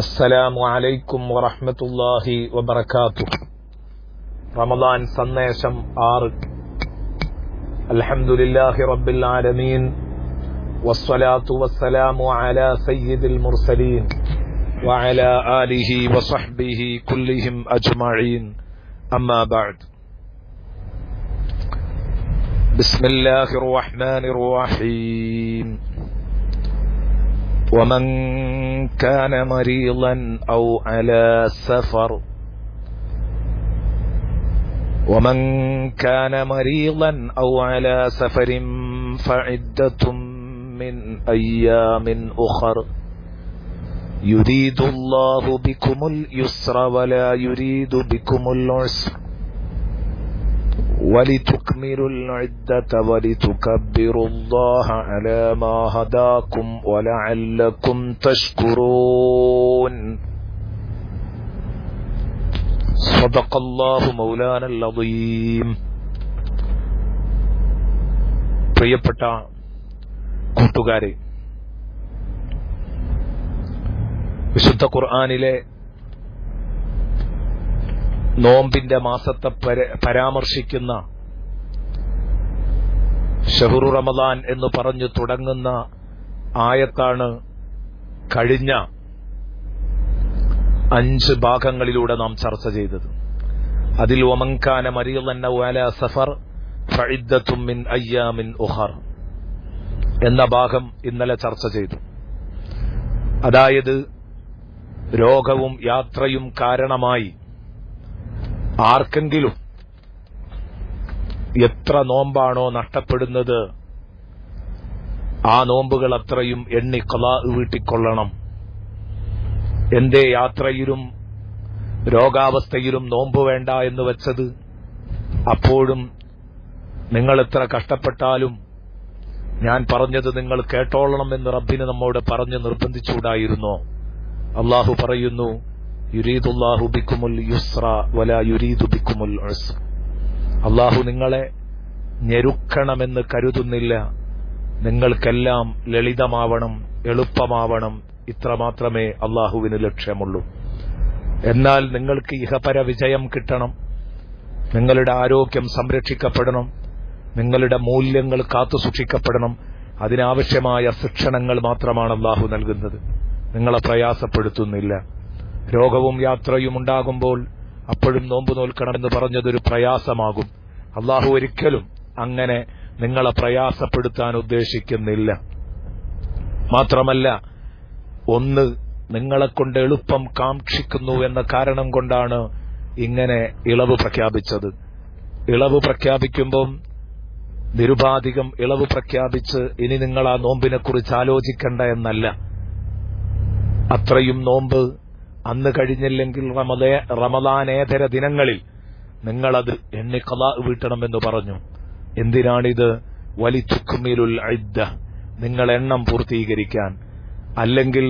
അസ്സലാമു അലൈക്കും വറഹ്മത്തുള്ളാഹി വബറകാതുഹു. റമദാൻ സന്ദേശം 6. അൽഹംദുലില്ലാഹി റബ്ബിൽ ആലമീൻ വസ്സലാത്തു വസ്സലാമു അലാ സയ്യിദിൽ മുർസലീൻ വഅലാ ആലിഹി വസഹ്ബിഹി കുല്ലിഹിം അജ്മഈൻ. അമ്മാ ബഅദ്. ബിസ്മില്ലാഹിർ റഹ്മാനിർ റഹീം. ومن كان مريضا أو على سفر فعدة من أيام أخر يريد الله بكم اليسر ولا يريد بكم العسر ولتكملوا العدة ولتكبروا الله على ما هداكم ولعلكم تشكرون. صدق الله مولانا العظيم. പ്രിയപ്പെട്ട കൂട്ടുകാരെ, വിശുദ്ധ ഖുർആനിലെ നോമ്പിന്റെ മാസത്തെ പരാമർശിക്കുന്ന ഷഹ്റു റമദാൻ എന്ന് പറഞ്ഞു തുടങ്ങുന്ന ആയത്താണ് കഴിഞ്ഞ 5 ഭാഗങ്ങളിലൂടെ നാം ചർച്ച ചെയ്തത്. അതിൽ വമൻ കാന മരീളൻ ഔ അലാ സഫർ ഫഇദ്ദത്തും മിൻ അയ്യാമിൻ ഉഖർ എന്ന ഭാഗം ഇന്നലെ ചർച്ച ചെയ്തു. അതായത് രോഗവും യാത്രയും കാരണമായി ആർക്കെങ്കിലും എത്ര നോമ്പാണോ നഷ്ടപ്പെടുന്നത്, ആ നോമ്പുകൾ അത്രയും എണ്ണി ഖളാ വീട്ടിക്കൊള്ളണം. എന്തേ യാത്രയിലും രോഗാവസ്ഥയിലും നോമ്പ് വേണ്ട എന്ന് വെച്ചത്? അപ്പോഴും നിങ്ങൾ എത്ര കഷ്ടപ്പെട്ടാലും ഞാൻ പറഞ്ഞത് നിങ്ങൾ കേട്ടോളണം എന്ന് റബ്ബിന് നമ്മോട് പറഞ്ഞ് നിർബന്ധിച്ചുകൂടായിരുന്നോ? അള്ളാഹു പറയുന്നു, യുരീദുല്ലാഹു ബിക്കുമുൽ യുസ്ര വലാ യുരീദു ബിക്കുമുൽ ഉസ്ര. അള്ളാഹു നിങ്ങളെ ഞെരുക്കണമെന്ന് കരുതുന്നില്ല. നിങ്ങൾക്കെല്ലാം ലളിതമാവണം, എളുപ്പമാവണം. ഇത്ര മാത്രമേ അള്ളാഹുവിന് ലക്ഷ്യമുള്ളൂ. എന്നാൽ നിങ്ങൾക്ക് ഇഹപര വിജയം കിട്ടണം, നിങ്ങളുടെ ആരോഗ്യം സംരക്ഷിക്കപ്പെടണം, നിങ്ങളുടെ മൂല്യങ്ങൾ കാത്തുസൂക്ഷിക്കപ്പെടണം. അതിനാവശ്യമായ ശിക്ഷണങ്ങൾ മാത്രമാണ് അള്ളാഹു നൽകുന്നത്. നിങ്ങളെ പ്രയാസപ്പെടുത്തുന്നില്ല. രോഗവും യാത്രയും ഉണ്ടാകുമ്പോൾ അപ്പോഴും നോമ്പ് നോൽക്കണമെന്ന് പറഞ്ഞതൊരു പ്രയാസമാകും. അള്ളാഹു ഒരിക്കലും അങ്ങനെ നിങ്ങളെ പ്രയാസപ്പെടുത്താൻ ഉദ്ദേശിക്കുന്നില്ല. മാത്രമല്ല, ഒന്ന്, നിങ്ങളെക്കൊണ്ട് എളുപ്പം കാക്ഷിക്കുന്നു എന്ന കാരണം കൊണ്ടാണ് ഇങ്ങനെ ഇളവ് പ്രഖ്യാപിച്ചത്. ഇളവ് പ്രഖ്യാപിക്കുമ്പോൾ നിരുപാധികം ഇളവ് പ്രഖ്യാപിച്ച് ഇനി നിങ്ങൾ ആ നോമ്പിനെക്കുറിച്ച് ആലോചിക്കേണ്ട എന്നല്ല. അത്രയും നോമ്പ് അന്ന് കഴിഞ്ഞില്ലെങ്കിൽ റമദാനേതര ദിനങ്ങളിൽ നിങ്ങളത് എണ്ണി ഖളാ വീട്ടണമെന്ന് പറഞ്ഞു. എന്തിനാണിത്? വലിതുക്മിലുൽ ഇദ്ദ, നിങ്ങൾ എണ്ണം പൂർത്തീകരിക്കാൻ. അല്ലെങ്കിൽ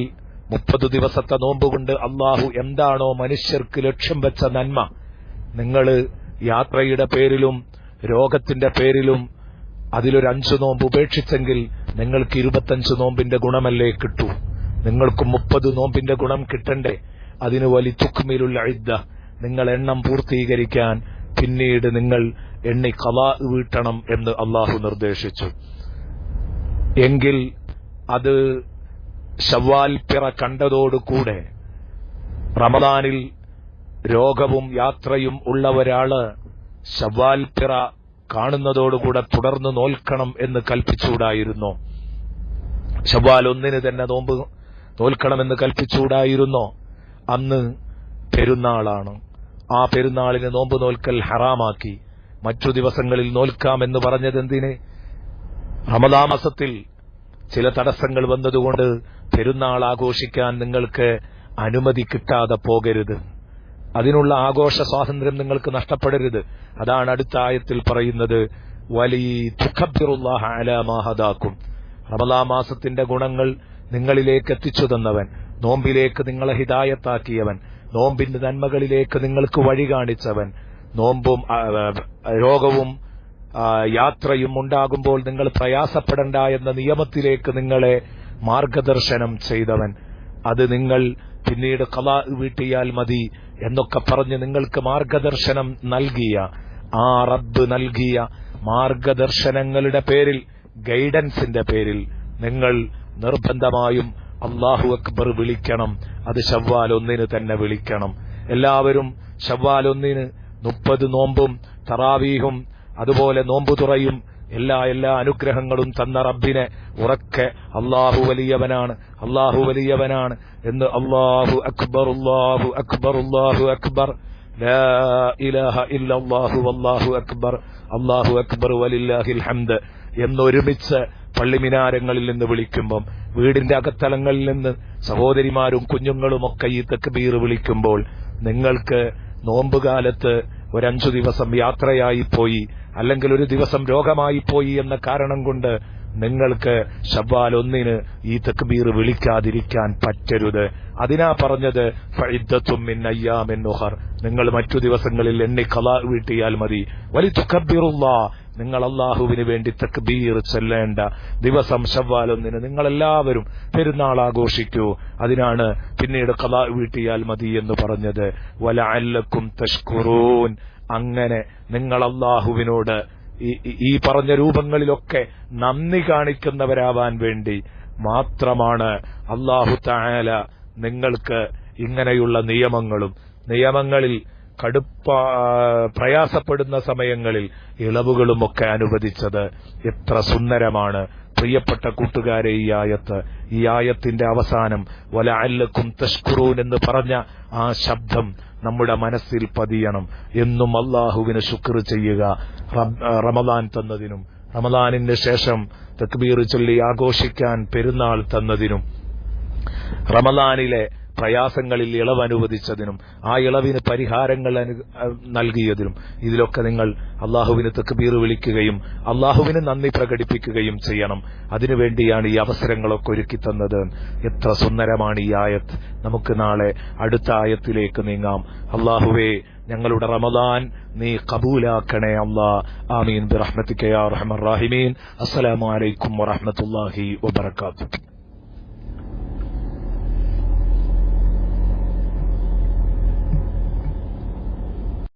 30 ദിവസത്തെ നോമ്പ് കൊണ്ട് അള്ളാഹു എന്താണോ മനുഷ്യർക്ക് ലക്ഷ്യം വെച്ച നന്മ, നിങ്ങൾ യാത്രയുടെ പേരിലും രോഗത്തിന്റെ പേരിലും അതിലൊരു 5 നോമ്പ് ഉപേക്ഷിച്ചെങ്കിൽ നിങ്ങൾക്ക് 25 നോമ്പിന്റെ ഗുണമല്ലേ കിട്ടൂ? നിങ്ങൾക്ക് 30 നോമ്പിന്റെ ഗുണം കിട്ടണ്ടേ? അതിന് വലിതുക്മിലുൽ ഇദ്ദ, നിങ്ങൾ എണ്ണം പൂർത്തീകരിക്കാൻ പിന്നീട് നിങ്ങൾ എണ്ണി ഖളാ വീട്ടണം എന്ന് അള്ളാഹു നിർദ്ദേശിച്ചു. എങ്കിൽ അത് ശവ്വാൽ പിറ കണ്ടതോടുകൂടെ റമദാനിൽ രോഗവും യാത്രയും ഉള്ള ഒരാള് ശവ്വാൽ പിറ കാണുന്നതോടുകൂടെ തുടർന്ന് നോൽക്കണം എന്ന് കൽപ്പിച്ചുകൂടായിരുന്നോ? ശവ്വാൽ 1 തന്നെ നോമ്പ് നോൽക്കണമെന്ന് കൽപ്പിച്ചുകൂടായിരുന്നോ? അന്ന് പെരുന്നാളാണ്. ആ പെരുന്നാളിന് നോമ്പ് നോൽക്കൽ ഹറാമാക്കി. മറ്റു ദിവസങ്ങളിൽ നോൽക്കാമെന്ന് പറഞ്ഞതെന്തിന്? റമദാൻ മാസത്തിൽ ചില തടസ്സങ്ങൾ വന്നതുകൊണ്ട് പെരുന്നാൾ ആഘോഷിക്കാൻ നിങ്ങൾക്ക് അനുമതി കിട്ടാതെ പോകരുത്. അതിനുള്ള ആഘോഷ സ്വാതന്ത്ര്യം നിങ്ങൾക്ക് നഷ്ടപ്പെടരുത്. അതാണ് അടുത്ത ആയത്തിൽ പറയുന്നത്, വലിതുകബ്ബിറുല്ലാഹ അലാ മാ ഹദാക്കും. റമദാൻ മാസത്തിന്റെ ഗുണങ്ങൾ നിങ്ങളിലേക്ക് എത്തിച്ചു തന്നവൻ, നോമ്പിലേക്ക് നിങ്ങളെ ഹിദായത്താക്കിയവൻ, നോമ്പിന്റെ നന്മകളിലേക്ക് നിങ്ങൾക്ക് വഴി കാണിച്ചവൻ, നോമ്പും രോഗവും യാത്രയും ഉണ്ടാകുമ്പോൾ നിങ്ങൾ പ്രയാസപ്പെടേണ്ട എന്ന നിയമത്തിലേക്ക് നിങ്ങളെ മാർഗദർശനം ചെയ്തവൻ, അത് നിങ്ങൾ പിന്നീട് ഖളാ വീട്ടിയാൽ മതി എന്നൊക്കെ പറഞ്ഞ് നിങ്ങൾക്ക് മാർഗദർശനം നൽകിയ ആ റബ്ബ് നൽകിയ മാർഗദർശനങ്ങളുടെ പേരിൽ, ഗൈഡൻസിന്റെ പേരിൽ നിങ്ങൾ നിർബന്ധമായും അല്ലാഹു അക്ബർ വിളിക്കണം. അത് ശവ്വാൽ 1 തന്നെ വിളിക്കണം. എല്ലാവരും ശവ്വാൽ 1 30 നോമ്പും തറാവീഹും അതുപോലെ നോമ്പു തുറയും എല്ലാ അനുഗ്രഹങ്ങളും തന്ന റബ്ബിനെ ഉറക്കെ അല്ലാഹു വലിയവനാണ്, അല്ലാഹു വലിയവനാണ് എന്ന് അല്ലാഹു അക്ബർ, അല്ലാഹു അക്ബർ, അല്ലാഹു അക്ബർ, ലാ ഇലാഹ ഇല്ലല്ലാഹു വല്ലാഹു അക്ബർ, അല്ലാഹു അക്ബർ വലില്ലാഹിൽ ഹംദ് എന്നൊരുമിച്ച് പള്ളിമിനാരങ്ങളിൽ നിന്ന് വിളിക്കുമ്പം, വീടിന്റെ അകത്തളങ്ങളിൽ നിന്ന് സഹോദരിമാരും കുഞ്ഞുങ്ങളുമൊക്കെ ഈ തക്ബീർ വിളിക്കുമ്പോൾ, നിങ്ങൾക്ക് നോമ്പുകാലത്ത് ഒരു 5 ദിവസം യാത്രയായി പോയി, അല്ലെങ്കിൽ ഒരു ദിവസം രോഗമായി പോയി എന്ന കാരണം കൊണ്ട് നിങ്ങൾക്ക് ശവ്വാൽ 1 ഈ തക്ബീർ വിളിക്കാതിരിക്കാൻ പറ്റരുത്. അതിനാ പറഞ്ഞത് ഫഇദ്ദത്തും മിൻ അയ്യാമിൻ ഉഖർ, നിങ്ങൾ മറ്റു ദിവസങ്ങളിൽ എണ്ണി ഖളാ വീട്ടിയാൽ മതി. വലിതുകബ്ബിറുല്ലാഹ്, നിങ്ങൾ അല്ലാഹുവിന് വേണ്ടി തക്ബീർ ചൊല്ലേണ്ട ദിവസം ശവ്വാൽ 1 നിങ്ങളെല്ലാവരും പെരുന്നാൾ ആഘോഷിക്കൂ. അതിനാണ് പിന്നീട് ഖളാ വീട്ടിയാൽ മതി എന്ന് പറഞ്ഞത്. വലഅല്ലക്കും തഷ്കുറൂൻ, അങ്ങനെ നിങ്ങൾ അല്ലാഹുവിനോട് ഈ പറഞ്ഞ രൂപങ്ങളിലൊക്കെ നന്ദി കാണിക്കുന്നവരാവാൻ വേണ്ടി മാത്രമാണ് അല്ലാഹു തആല നിങ്ങൾക്ക് ഇങ്ങനെയുള്ള നിയമങ്ങളിൽ പ്രയാസപ്പെടുന്ന സമയങ്ങളിൽ ഇളവുകളുമൊക്കെ അനുവദിച്ചത്. എത്ര സുന്ദരമാണ് പ്രിയപ്പെട്ട കൂട്ടുകാരെ ഈ ആയത്തിന്റെ അവസാനം വലഅല്ലക്കും തഷ്കുറൂൻ എന്ന് പറഞ്ഞ ആ ശബ്ദം നമ്മുടെ മനസ്സിൽ പതിയണം. എന്നും അല്ലാഹുവിന് ശുക്ർ ചെയ്യുക, റമദാൻ തന്നതിനും റമദാനിന് ശേഷം തക്ബീർ ചൊല്ലി ആഘോഷിക്കാൻ പെരുന്നാൾ തന്നതിനും റമദാനിലെ പ്രയാസങ്ങളിൽ ഇളവ് അനുവദിച്ചതിനും ആ ഇളവിന് പരിഹാരങ്ങൾ നൽകിയതിനും ഇതിലൊക്കെ നിങ്ങൾ അല്ലാഹുവിന് തക്ബീർ വിളിക്കുകയും അല്ലാഹുവിന് നന്ദി പ്രകടിപ്പിക്കുകയും ചെയ്യണം. അതിനുവേണ്ടിയാണ് ഈ അവസരങ്ങളൊക്കെ ഒരുക്കി തന്നത്. എത്ര സുന്ദരമാണ് ഈ ആയത്ത്. നമുക്ക് നാളെ അടുത്ത ആയത്തിലേക്ക് നീങ്ങാം. അല്ലാഹുവേ, ഞങ്ങളുടെ റമദാൻ നീ ഖബൂലാക്കണേ അല്ലാ. ആമീൻ ബിറഹ്മതിക യാ അർഹമർ റഹീമീൻ. അസ്സലാമു അലൈക്കും വറഹ്മത്തുള്ളാഹി വബറകാതുഹു.